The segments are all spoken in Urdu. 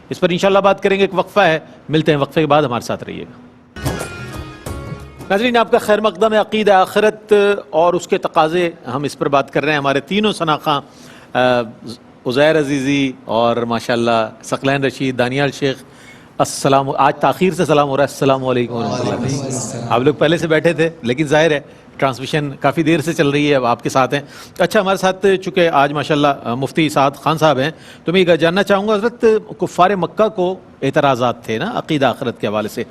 اس پر انشاءاللہ بات کریں گے. ایک وقفہ ہے, ملتے ہیں وقفے کے بعد, ہمارے ساتھ رہیے گا. ناظرین آپ کا خیر مقدم ہے. عقیدہ آخرت اور اس کے تقاضے, ہم اس پر بات کر رہے ہیں. ہمارے تینوں شناخواں عزیر عزیزی اور ماشاءاللہ ثقلین رشید, دانیال شیخ, السلام. آج تاخیر سے سلام ہو رہا ہے. السلام علیکم ورحمۃ اللہ. آپ لوگ پہلے سے بیٹھے تھے, لیکن ظاہر ہے ٹرانسمیشن کافی دیر سے چل رہی ہے, اب آپ کے ساتھ ہیں. اچھا, ہمارے ساتھ چونکہ آج ماشاءاللہ مفتی سعد خان صاحب ہیں, تو میں یہ جاننا چاہوں گا حضرت, کفار مکہ کو اعتراضات تھے نا عقیدہ آخرت کے حوالے سے,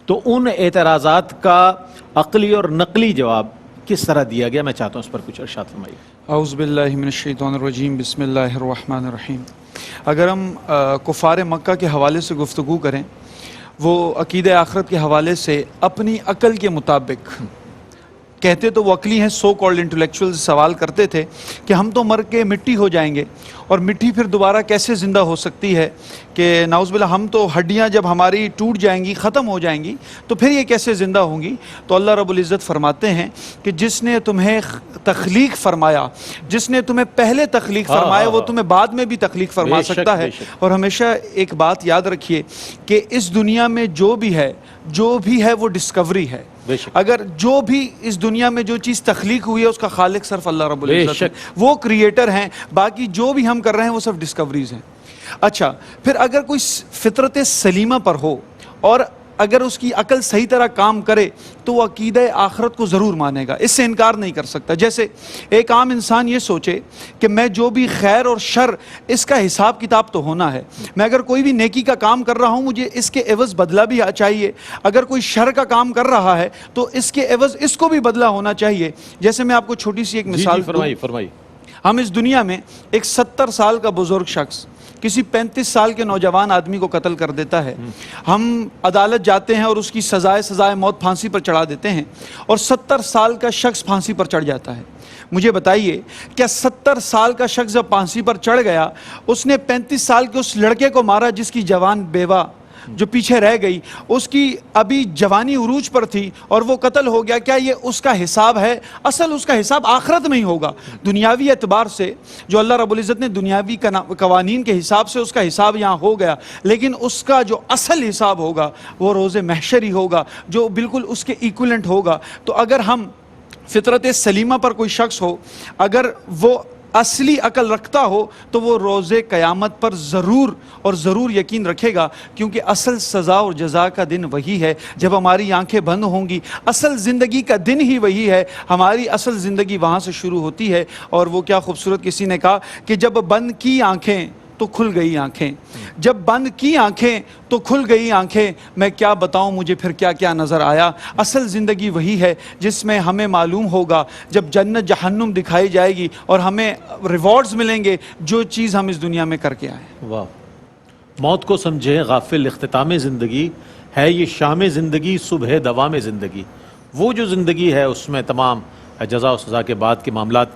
تو ان اعتراضات کا عقلی اور نقلی جواب کس طرح دیا گیا؟ میں چاہتا ہوں اس پر کچھ ارشاد فرمائیے. اعوذ باللہ من الشیطان الرجیم, بسم اللہ الرحمن الرحیم. اگر ہم کفار مکہ کے حوالے سے گفتگو کریں, وہ عقیدہ آخرت کے حوالے سے اپنی عقل کے مطابق کہتے تو وہ عقلی ہیں, سو کالڈ انٹلیکچوئل سوال کرتے تھے کہ ہم تو مر کے مٹی ہو جائیں گے, اور مٹی پھر دوبارہ کیسے زندہ ہو سکتی ہے, کہ نعوذ باللہ ہم تو ہڈیاں جب ہماری ٹوٹ جائیں گی, ختم ہو جائیں گی, تو پھر یہ کیسے زندہ ہوں گی. تو اللہ رب العزت فرماتے ہیں کہ جس نے تمہیں تخلیق فرمایا, جس نے تمہیں پہلے تخلیق فرمایا, وہ تمہیں بعد میں بھی تخلیق فرما سکتا ہے. اور ہمیشہ ایک بات یاد رکھیے کہ اس دنیا میں جو بھی ہے وہ ڈسکوری ہے. اگر جو بھی اس دنیا میں جو چیز تخلیق ہوئی ہے اس کا خالق صرف اللہ رب العزت ہے, وہ کریٹر ہیں. باقی جو بھی ہم کر رہے ہیں وہ صرف ڈسکوریز ہیں. اچھا, پھر اگر کوئی فطرت سلیمہ پر ہو اور اگر اس کی عقل صحیح طرح کام کرے تو وہ عقیدہ آخرت کو ضرور مانے گا, اس سے انکار نہیں کر سکتا. جیسے ایک عام انسان یہ سوچے کہ میں جو بھی خیر اور شر, اس کا حساب کتاب تو ہونا ہے. میں اگر کوئی بھی نیکی کا کام کر رہا ہوں, مجھے اس کے عوض بدلہ بھی چاہیے. اگر کوئی شر کا کام کر رہا ہے تو اس کے عوض اس کو بھی بدلہ ہونا چاہیے. جیسے میں آپ کو چھوٹی سی ایک مثال فرمائی. ہم اس دنیا میں ایک 70 سال کا بزرگ شخص کسی 35 سال کے نوجوان آدمی کو قتل کر دیتا ہے, ہم عدالت جاتے ہیں اور اس کی سزائے موت پھانسی پر چڑھا دیتے ہیں, اور 70 سال کا شخص پھانسی پر چڑھ جاتا ہے. مجھے بتائیے, کیا 70 سال کا شخص جب پھانسی پر چڑھ گیا, اس نے 35 سال کے اس لڑکے کو مارا جس کی جوان بیوہ جو پیچھے رہ گئی, اس کی ابھی جوانی عروج پر تھی اور وہ قتل ہو گیا, کیا یہ اس کا حساب ہے؟ اصل اس کا حساب آخرت میں ہی ہوگا. دنیاوی اعتبار سے جو اللہ رب العزت نے دنیاوی قوانین کے حساب سے اس کا حساب یہاں ہو گیا, لیکن اس کا جو اصل حساب ہوگا وہ روز محشر ہی ہوگا, جو بالکل اس کے ایکولنٹ ہوگا. تو اگر ہم فطرت سلیمہ پر کوئی شخص ہو, اگر وہ اصلی عقل رکھتا ہو, تو وہ روز قیامت پر ضرور یقین رکھے گا, کیونکہ اصل سزا اور جزا کا دن وہی ہے جب ہماری آنکھیں بند ہوں گی. اصل زندگی کا دن ہی وہی ہے, ہماری اصل زندگی وہاں سے شروع ہوتی ہے. اور وہ کیا خوبصورت کسی نے کہا کہ جب بند کی آنکھیں تو کھل گئی آنکھیں, جب بند کی آنکھیں تو کھل گئی آنکھیں, میں کیا بتاؤں مجھے پھر کیا کیا نظر آیا. اصل زندگی وہی ہے جس میں ہمیں معلوم ہوگا جب جنت جہنم دکھائی جائے گی اور ہمیں ریوارڈز ملیں گے جو چیز ہم اس دنیا میں کر کے آئے. واہ, موت کو سمجھے غافل اختتام زندگی ہے یہ شام زندگی صبح دوام زندگی. وہ جو زندگی ہے اس میں تمام جزا و سزا کے بعد کے معاملات